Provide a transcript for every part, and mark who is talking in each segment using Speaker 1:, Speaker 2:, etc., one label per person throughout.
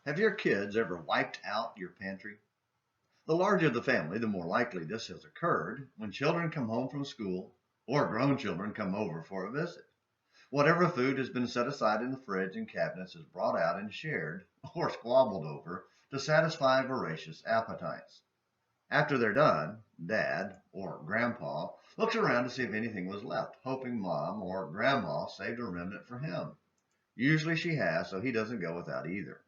Speaker 1: Have your kids ever wiped out your pantry? The larger the family, the more likely this has occurred when children come home from school or grown children come over for a visit. Whatever food has been set aside in the fridge and cabinets is brought out and shared or squabbled over to satisfy voracious appetites. After they're done, Dad or Grandpa looks around to see if anything was left, hoping Mom or Grandma saved a remnant for him. Usually she has, so he doesn't go without either.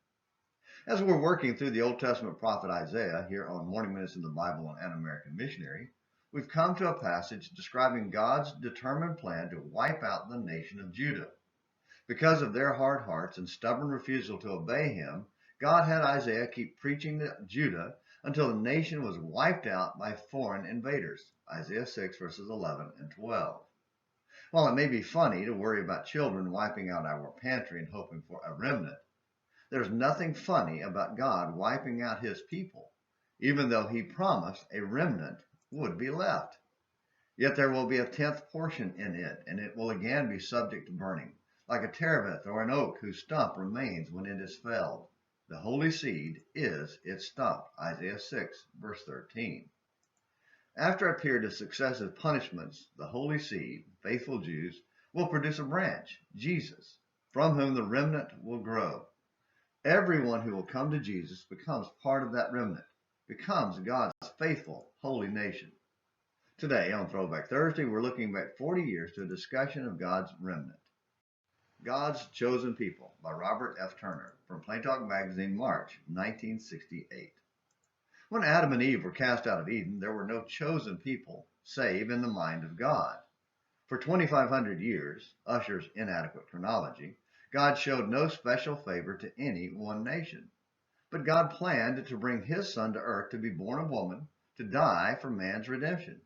Speaker 1: As we're working through the Old Testament prophet Isaiah here on Morning Minutes in the Bible and An American Missionary, we've come to a passage describing God's determined plan to wipe out the nation of Judah. Because of their hard hearts and stubborn refusal to obey him, God had Isaiah keep preaching to Judah until the nation was wiped out by foreign invaders. Isaiah 6 verses 11 and 12. While it may be funny to worry about children wiping out our pantry and hoping for a remnant, there's nothing funny about God wiping out his people, even though he promised a remnant would be left. Yet there will be a tenth portion in it, and it will again be subject to burning, like a terebinth or an oak whose stump remains when it is felled. The holy seed is its stump. Isaiah 6, verse 13. After a period of successive punishments, the holy seed, faithful Jews, will produce a branch, Jesus, from whom the remnant will grow. Everyone who will come to Jesus becomes part of that remnant, becomes God's faithful, holy nation. Today, on Throwback Thursday, we're looking back 40 years to a discussion of God's remnant. God's Chosen People by Robert F. Turner from Plain Talk Magazine, March 1968. When Adam and Eve were cast out of Eden, there were no chosen people, save in the mind of God. For 2,500 years, Ussher's inadequate chronology, God showed no special favor to any one nation. But God planned to bring his son to earth to be born of woman, to die for man's redemption.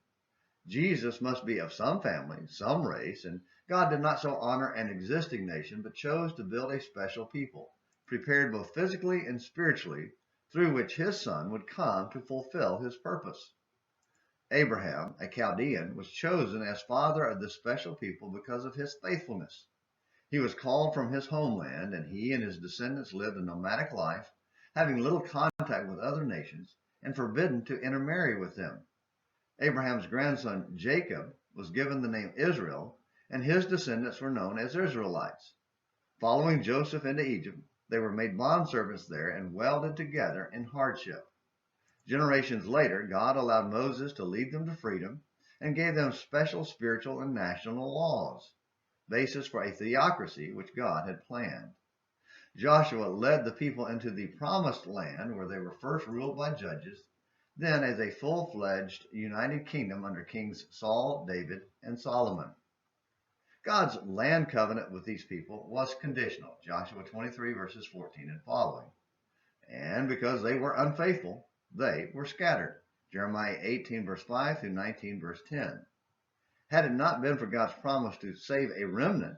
Speaker 1: Jesus must be of some family, some race, and God did not so honor an existing nation, but chose to build a special people, prepared both physically and spiritually, through which his son would come to fulfill his purpose. Abraham, a Chaldean, was chosen as father of this special people because of his faithfulness. He was called from his homeland, and he and his descendants lived a nomadic life, having little contact with other nations, and forbidden to intermarry with them. Abraham's grandson Jacob was given the name Israel, and his descendants were known as Israelites. Following Joseph into Egypt, they were made bondservants there and welded together in hardship. Generations later, God allowed Moses to lead them to freedom and gave them special spiritual and national laws, basis for a theocracy which God had planned. Joshua led the people into the promised land where they were first ruled by judges, then as a full-fledged united kingdom under kings Saul, David, and Solomon. God's land covenant with these people was conditional, Joshua 23 verses 14 and following. And because they were unfaithful, they were scattered, Jeremiah 18 verse 5 through 19 verse 10. Had it not been for God's promise to save a remnant,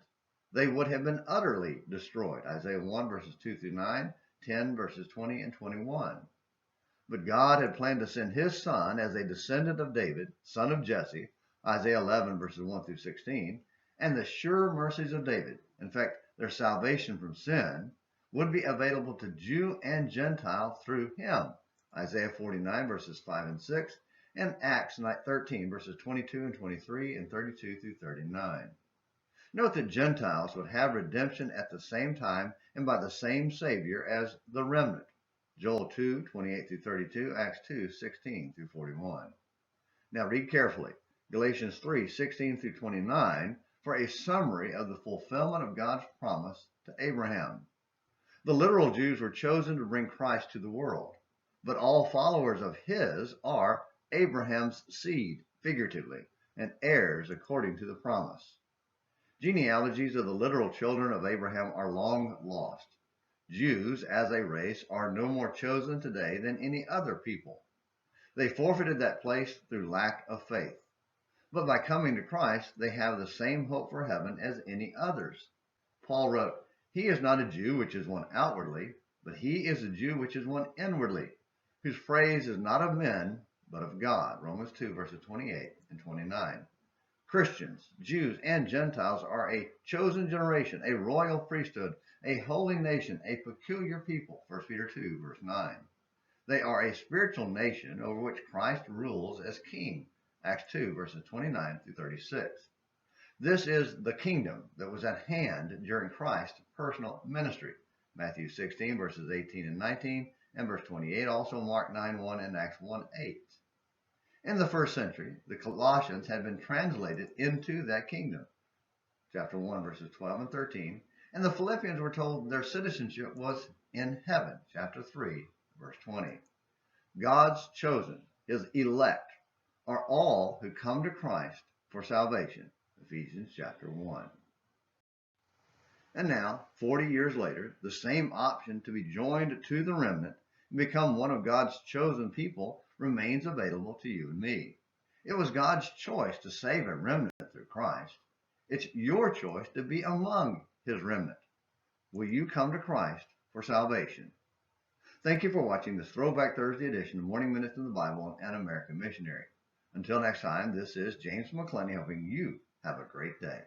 Speaker 1: they would have been utterly destroyed, Isaiah 1 verses 2 through 9, 10 verses 20 and 21. But God had planned to send his son as a descendant of David, son of Jesse, Isaiah 11 verses 1 through 16, and the sure mercies of David, in fact, their salvation from sin, would be available to Jew and Gentile through him, Isaiah 49 verses 5 and 6, and Acts 13 verses 22 and 23 and 32 through 39. Note that Gentiles would have redemption at the same time and by the same Savior as the remnant, Joel 2, 28 through 32, Acts 2, 16 through 41. Now read carefully, Galatians 3, 16 through 29, for a summary of the fulfillment of God's promise to Abraham. The literal Jews were chosen to bring Christ to the world, but all followers of his are Abraham's seed, figuratively, and heirs according to the promise. Genealogies of the literal children of Abraham are long lost. Jews, as a race, are no more chosen today than any other people. They forfeited that place through lack of faith. But by coming to Christ, they have the same hope for heaven as any others. Paul wrote, "He is not a Jew which is one outwardly, but he is a Jew which is one inwardly, whose praise is not of men, but of God." Romans 2, verses 28 and 29. Christians, Jews, and Gentiles are a chosen generation, a royal priesthood, a holy nation, a peculiar people, 1 Peter 2, verse 9. They are a spiritual nation over which Christ rules as king, Acts 2, verses 29 through 36. This is the kingdom that was at hand during Christ's personal ministry, Matthew 16, verses 18 and 19, and verse 28, also Mark 9, 1, and Acts 1, 8. In the first century, the Colossians had been translated into that kingdom, chapter 1, verses 12 and 13, and the Philippians were told their citizenship was in heaven, chapter 3, verse 20. God's chosen, his elect, are all who come to Christ for salvation, Ephesians chapter 1. And now, 40 years later, the same option to be joined to the remnant and become one of God's chosen people remains available to you and me. It was God's choice to save a remnant through Christ. It's your choice to be among his remnant. Will you come to Christ for salvation? Thank you for watching this Throwback Thursday edition of Morning Minutes in the Bible and An American Missionary. Until next time, this is James McClenny helping you have a great day.